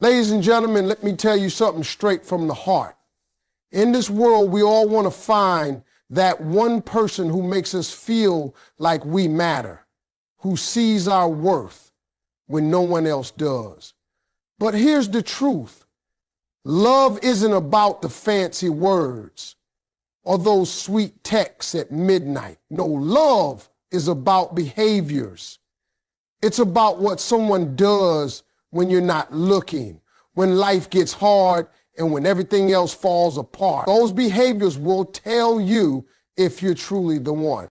Ladies and gentlemen, let me tell you something straight from the heart. In this world, we all want to find that one person who makes us feel like we matter, who sees our worth when no one else does. But here's the truth. Love isn't about the fancy words or those sweet texts at midnight. No, love is about behaviors. It's about what someone does when you're not looking, when life gets hard and when everything else falls apart. Those behaviors will tell you if you're truly the one.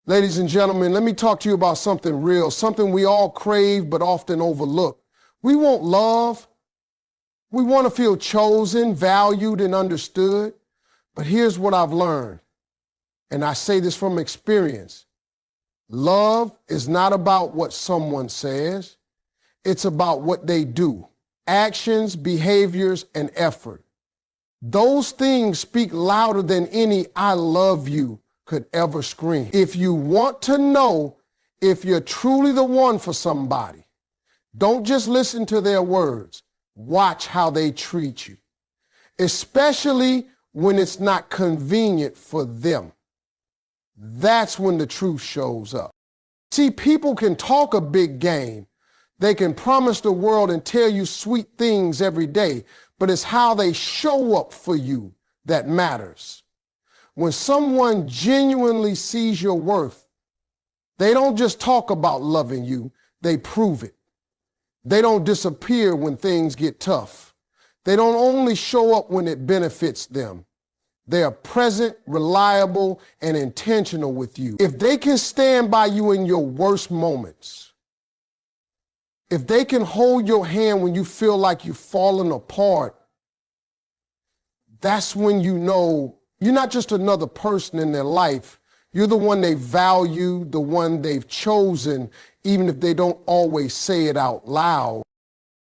Ladies and gentlemen, let me talk to you about something real, something we all crave but often overlook. We want love. We want to feel chosen, valued, and understood. But here's what I've learned, and I say this from experience. Love is not about what someone says. It's about what they do. Actions, behaviors, and effort. Those things speak louder than any "I love you" could ever scream. If you want to know if you're truly the one for somebody, don't just listen to their words. Watch how they treat you, especially when it's not convenient for them. That's when the truth shows up. See, people can talk a big game. They can promise the world and tell you sweet things every day, but it's how they show up for you that matters. When someone genuinely sees your worth, they don't just talk about loving you, they prove it. They don't disappear when things get tough. They don't only show up when it benefits them. They are present, reliable, and intentional with you. If they can stand by you in your worst moments, if they can hold your hand when you feel like you've fallen apart, that's when you know you're not just another person in their life. You're the one they value, the one they've chosen, even if they don't always say it out loud.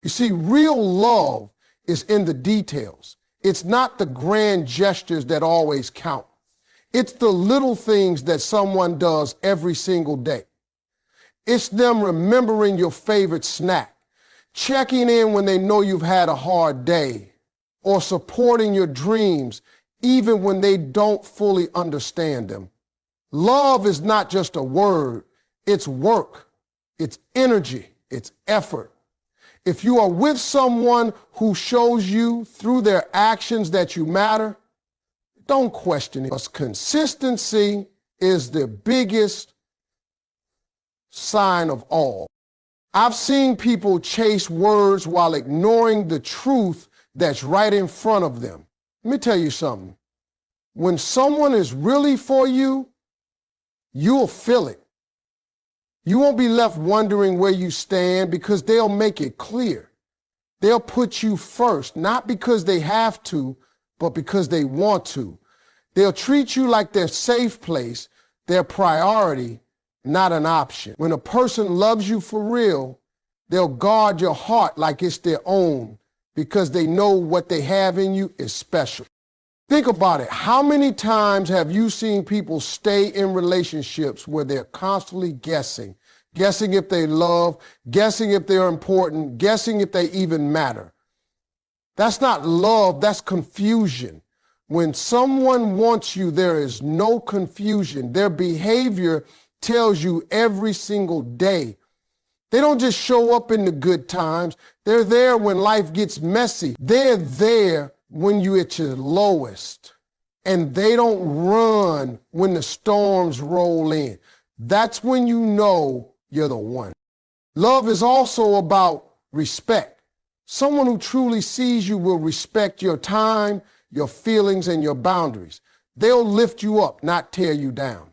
You see, real love is in the details. It's not the grand gestures that always count. It's the little things that someone does every single day. It's them remembering your favorite snack, checking in when they know you've had a hard day, or supporting your dreams even when they don't fully understand them. Love is not just a word, it's work, it's energy, it's effort. If you are with someone who shows you through their actions that you matter, don't question it. Because consistency is the biggest sign of all. I've seen people chase words while ignoring the truth that's right in front of them. Let me tell you something. When someone is really for you, you'll feel it. You won't be left wondering where you stand because they'll make it clear. They'll put you first, not because they have to, but because they want to. They'll treat you like their safe place, their priority, not an option. When a person loves you for real, they'll guard your heart like it's their own because they know what they have in you is special. Think about it. How many times have you seen people stay in relationships where they're constantly guessing if they love, guessing if they're important, guessing if they even matter? That's not love, that's confusion. When someone wants you, there is no confusion. Their behavior tells you every single day. They don't just show up in the good times. They're there when life gets messy. They're there when you're at your lowest. And they don't run when the storms roll in. That's when you know you're the one. Love is also about respect. Someone who truly sees you will respect your time, your feelings, and your boundaries. They'll lift you up, not tear you down.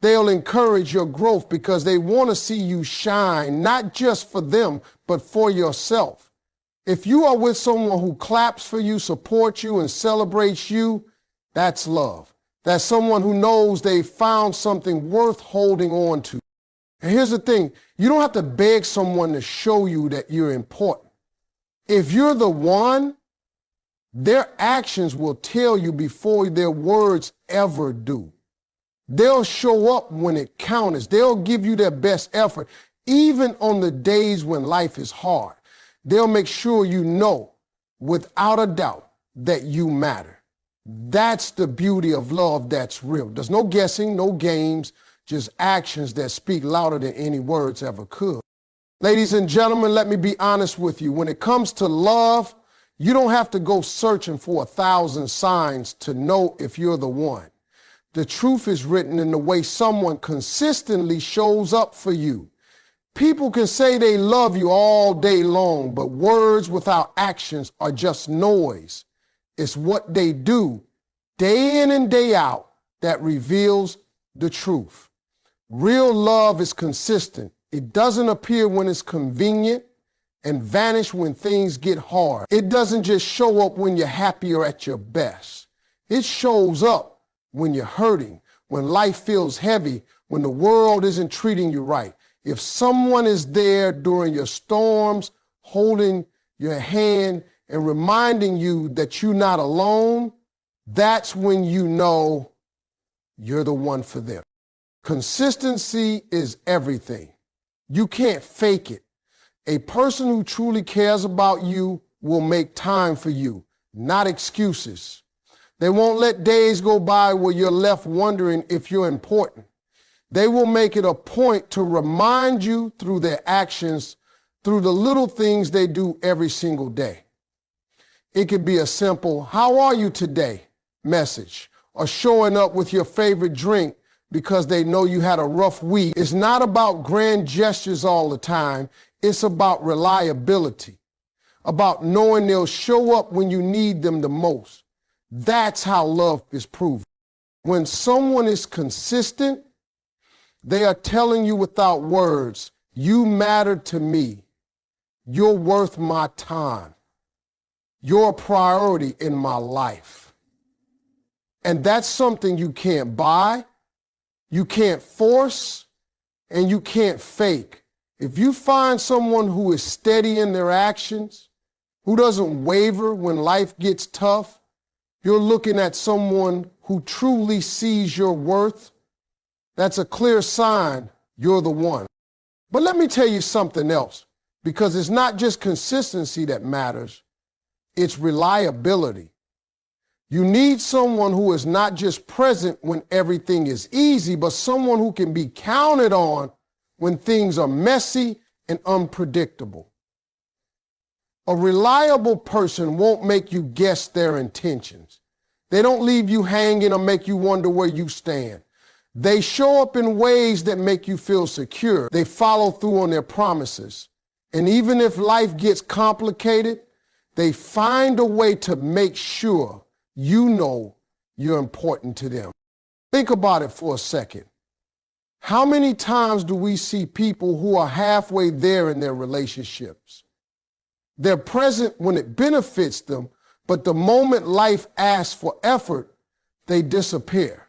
They'll encourage your growth because they want to see you shine, not just for them, but for yourself. If you are with someone who claps for you, supports you, and celebrates you, that's love. That's someone who knows they found something worth holding on to. And here's the thing, you don't have to beg someone to show you that you're important. If you're the one, their actions will tell you before their words ever do. They'll show up when it counts. They'll give you their best effort, even on the days when life is hard. They'll make sure you know without a doubt that you matter. That's the beauty of love that's real. There's no guessing, no games, just actions that speak louder than any words ever could. Ladies and gentlemen, let me be honest with you. When it comes to love, you don't have to go searching for 1,000 signs to know if you're the one. The truth is written in the way someone consistently shows up for you. People can say they love you all day long, but words without actions are just noise. It's what they do day in and day out that reveals the truth. Real love is consistent. It doesn't appear when it's convenient and vanish when things get hard. It doesn't just show up when you're happy or at your best. It shows up when you're hurting, when life feels heavy, when the world isn't treating you right. If someone is there during your storms, holding your hand and reminding you that you're not alone, that's when you know you're the one for them. Consistency is everything. You can't fake it. A person who truly cares about you will make time for you, not excuses. They won't let days go by where you're left wondering if you're important. They will make it a point to remind you through their actions, through the little things they do every single day. It could be a simple, "How are you today?" message, or showing up with your favorite drink because they know you had a rough week. It's not about grand gestures all the time. It's about reliability, about knowing they'll show up when you need them the most. That's how love is proven. When someone is consistent, they are telling you without words, "You matter to me. You're worth my time. You're a priority in my life." And that's something you can't buy, you can't force, and you can't fake. If you find someone who is steady in their actions, who doesn't waver when life gets tough, you're looking at someone who truly sees your worth. That's a clear sign you're the one. But let me tell you something else, because it's not just consistency that matters, it's reliability. You need someone who is not just present when everything is easy, but someone who can be counted on when things are messy and unpredictable. A reliable person won't make you guess their intentions. They don't leave you hanging or make you wonder where you stand. They show up in ways that make you feel secure. They follow through on their promises. And even if life gets complicated, they find a way to make sure you know you're important to them. Think about it for a second. How many times do we see people who are halfway there in their relationships? They're present when it benefits them, but the moment life asks for effort, they disappear.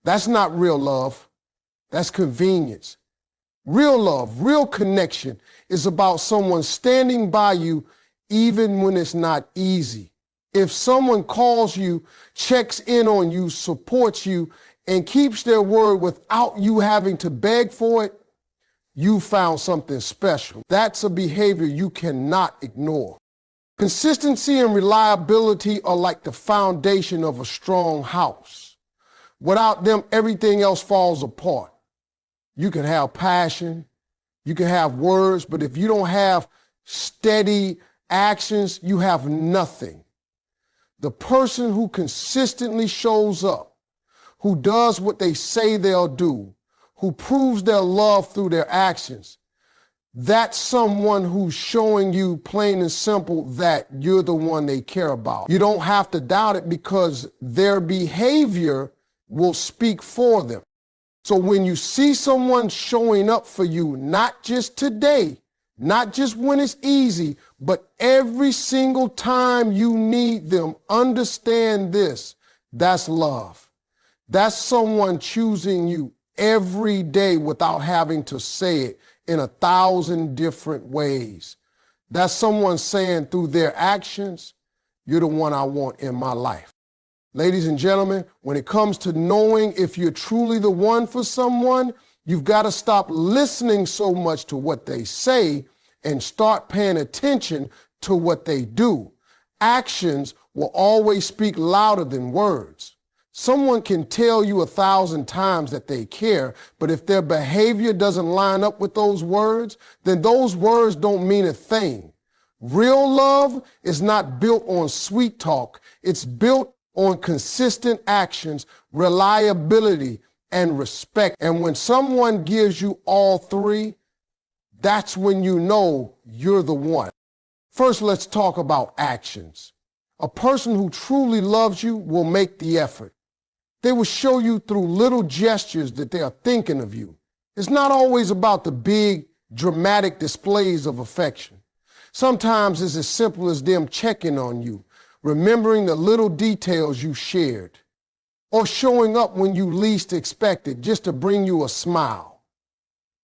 That's not real love. That's convenience. Real love, real connection is about someone standing by you even when it's not easy. If someone calls you, checks in on you, supports you, and keeps their word without you having to beg for it, you found something special. That's a behavior you cannot ignore. Consistency and reliability are like the foundation of a strong house. Without them, everything else falls apart. You can have passion, you can have words, but if you don't have steady actions, you have nothing. The person who consistently shows up, who does what they say they'll do, who proves their love through their actions, that's someone who's showing you plain and simple that you're the one they care about. You don't have to doubt it because their behavior will speak for them. So when you see someone showing up for you, not just today, not just when it's easy, but every single time you need them, understand this, that's love. That's someone choosing you every day without having to say it in 1,000 different ways. That's someone saying through their actions, you're the one I want in my life. Ladies and gentlemen, when it comes to knowing if you're truly the one for someone, you've got to stop listening so much to what they say and start paying attention to what they do. Actions will always speak louder than words. Someone can tell you 1,000 times that they care, but if their behavior doesn't line up with those words, then those words don't mean a thing. Real love is not built on sweet talk. It's built on consistent actions, reliability, and respect. And when someone gives you all three, that's when you know you're the one. First, let's talk about actions. A person who truly loves you will make the effort. They will show you through little gestures that they are thinking of you. It's not always about the big, dramatic displays of affection. Sometimes it's as simple as them checking on you, remembering the little details you shared, or showing up when you least expect it just to bring you a smile.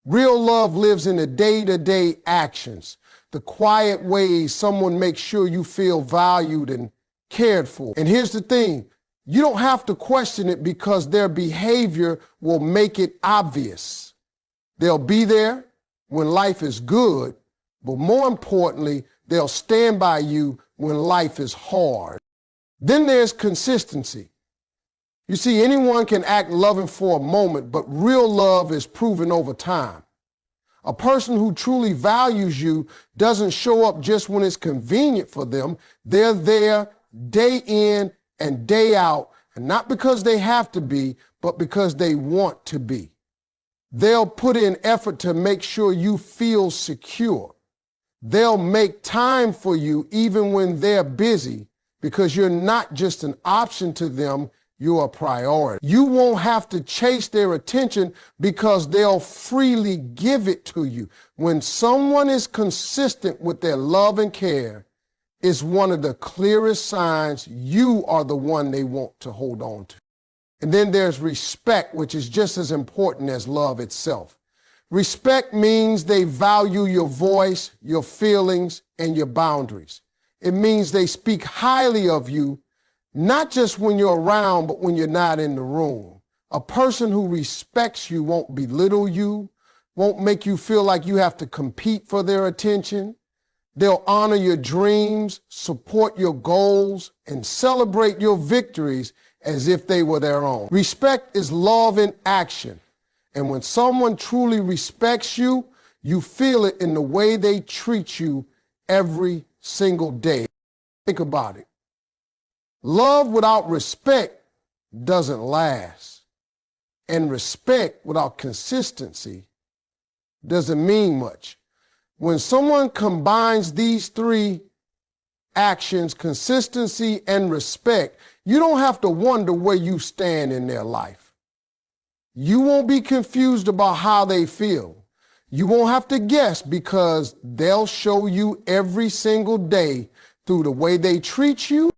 Real love lives in the day-to-day actions, the quiet ways someone makes sure you feel valued and cared for. And here's the thing. You don't have to question it because their behavior will make it obvious. They'll be there when life is good, but more importantly, they'll stand by you when life is hard. Then there's consistency. You see, anyone can act loving for a moment, but real love is proven over time. A person who truly values you doesn't show up just when it's convenient for them. They're there day in and day out, and not because they have to be, but because they want to be. They'll put in effort to make sure you feel secure. They'll make time for you even when they're busy, because you're not just an option to them, you're a priority. You won't have to chase their attention because they'll freely give it to you. When someone is consistent with their love and care, it's one of the clearest signs you are the one they want to hold on to. And then there's respect, which is just as important as love itself. Respect means they value your voice, your feelings, and your boundaries. It means they speak highly of you, not just when you're around, but when you're not in the room. A person who respects you won't belittle you, won't make you feel like you have to compete for their attention. They'll honor your dreams, support your goals, and celebrate your victories as if they were their own. Respect is love in action. And when someone truly respects you, you feel it in the way they treat you every single day. Think about it. Love without respect doesn't last. And respect without consistency doesn't mean much. When someone combines these three actions, consistency and respect, you don't have to wonder where you stand in their life. You won't be confused about how they feel. You won't have to guess because they'll show you every single day through the way they treat you.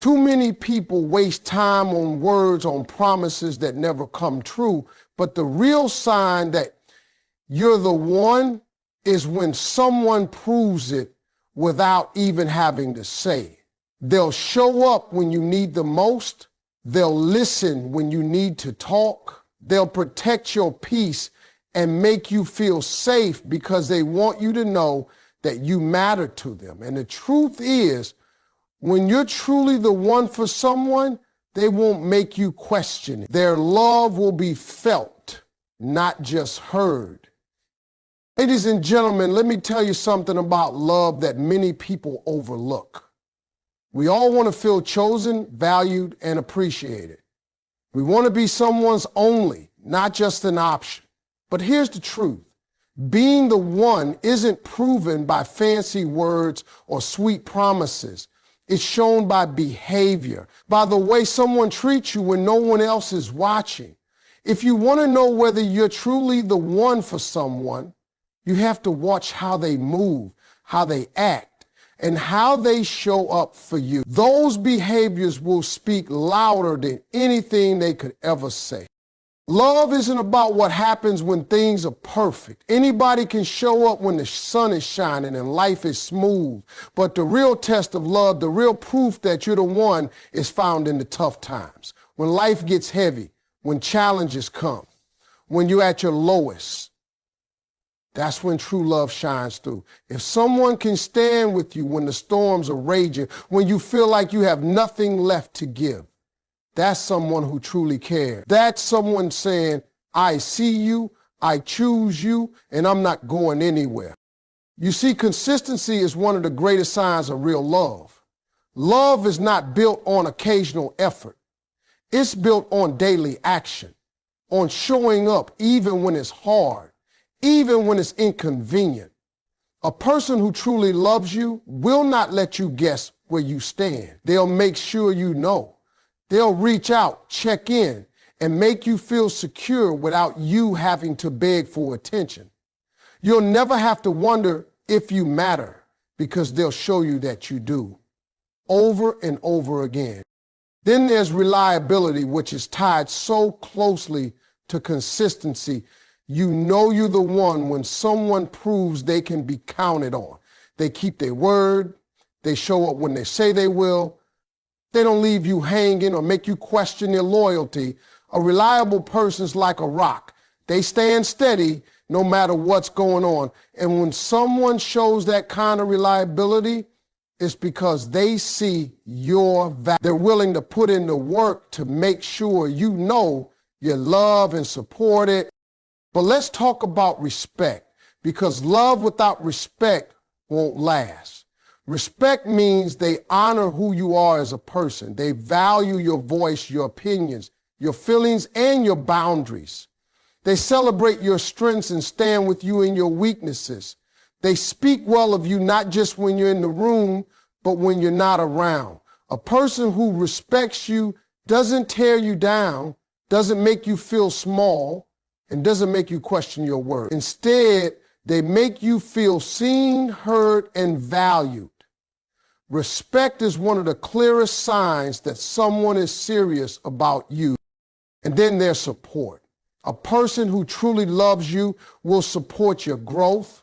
Too many people waste time on words, on promises that never come true, but the real sign that you're the one is when someone proves it without even having to say it. They'll show up when you need the most. They'll listen when you need to talk. They'll protect your peace and make you feel safe because they want you to know that you matter to them. And the truth is, when you're truly the one for someone, they won't make you question it. Their love will be felt, not just heard. Ladies and gentlemen, let me tell you something about love that many people overlook. We all want to feel chosen, valued, and appreciated. We want to be someone's only, not just an option. But here's the truth. Being the one isn't proven by fancy words or sweet promises. It's shown by behavior, by the way someone treats you when no one else is watching. If you want to know whether you're truly the one for someone, you have to watch how they move, how they act, and how they show up for you. Those behaviors will speak louder than anything they could ever say. Love isn't about what happens when things are perfect. Anybody can show up when the sun is shining and life is smooth. But the real test of love, the real proof that you're the one, is found in the tough times. When life gets heavy, when challenges come, when you're at your lowest. That's when true love shines through. If someone can stand with you when the storms are raging, when you feel like you have nothing left to give, that's someone who truly cares. That's someone saying, I see you, I choose you, and I'm not going anywhere. You see, consistency is one of the greatest signs of real love. Love is not built on occasional effort. It's built on daily action, on showing up even when it's hard, even when it's inconvenient. A person who truly loves you will not let you guess where you stand. They'll make sure you know. They'll reach out, check in, and make you feel secure without you having to beg for attention. You'll never have to wonder if you matter because they'll show you that you do, over and over again. Then there's reliability, which is tied so closely to consistency. You know you're the one when someone proves they can be counted on. They keep their word. They show up when they say they will. They don't leave you hanging or make you question their loyalty. A reliable person's like a rock. They stand steady no matter what's going on. And when someone shows that kind of reliability, it's because they see your value. They're willing to put in the work to make sure you know you're loved and supported. But let's talk about respect, because love without respect won't last. Respect means they honor who you are as a person. They value your voice, your opinions, your feelings, and your boundaries. They celebrate your strengths and stand with you in your weaknesses. They speak well of you, not just when you're in the room, but when you're not around. A person who respects you doesn't tear you down, doesn't make you feel small, and doesn't make you question your worth. Instead, they make you feel seen, heard, and valued. Respect is one of the clearest signs that someone is serious about you. And then there's support. A person who truly loves you will support your growth.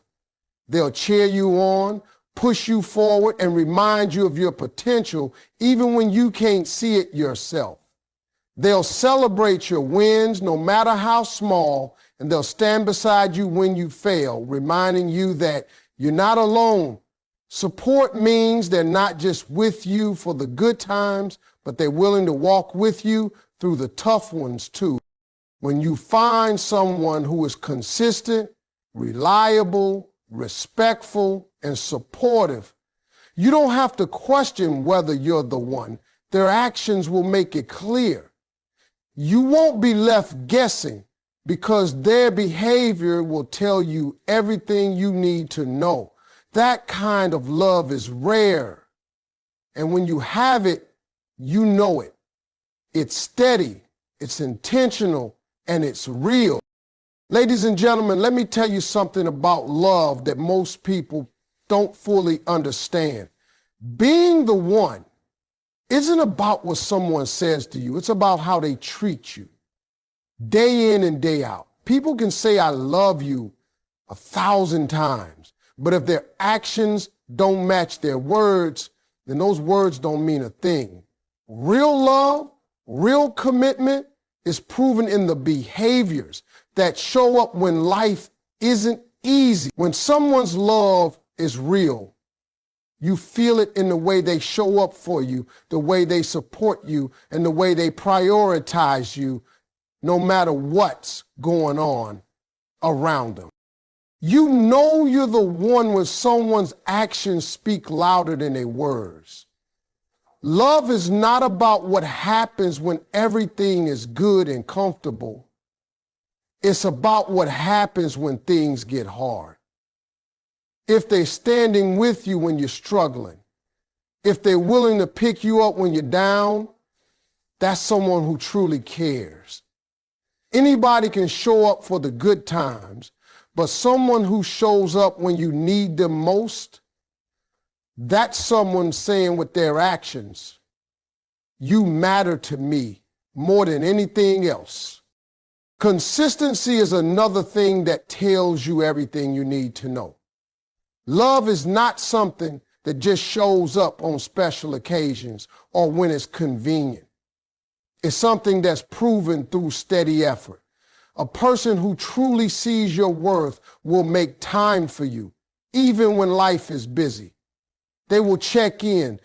They'll cheer you on, push you forward, and remind you of your potential, even when you can't see it yourself. They'll celebrate your wins, no matter how small, and they'll stand beside you when you fail, reminding you that you're not alone. Support means they're not just with you for the good times, but they're willing to walk with you through the tough ones too. When you find someone who is consistent, reliable, respectful, and supportive, you don't have to question whether you're the one. Their actions will make it clear. You won't be left guessing because their behavior will tell you everything you need to know. That kind of love is rare. And when you have it, you know it. It's steady, it's intentional, and it's real. Ladies and gentlemen, let me tell you something about love that most people don't fully understand. Being the one isn't about what someone says to you. It's about how they treat you day in and day out. People can say, I love you 1,000 times, but if their actions don't match their words, then those words don't mean a thing. Real love, real commitment is proven in the behaviors that show up when life isn't easy. When someone's love is real, you feel it in the way they show up for you, the way they support you, and the way they prioritize you, no matter what's going on around them. You know you're the one when someone's actions speak louder than their words. Love is not about what happens when everything is good and comfortable. It's about what happens when things get hard. If they're standing with you when you're struggling, if they're willing to pick you up when you're down, that's someone who truly cares. Anybody can show up for the good times, but someone who shows up when you need them most, that's someone saying with their actions, you matter to me more than anything else. Consistency is another thing that tells you everything you need to know. Love is not something that just shows up on special occasions or when it's convenient. It's something that's proven through steady effort. A person who truly sees your worth will make time for you, even when life is busy. They will check in,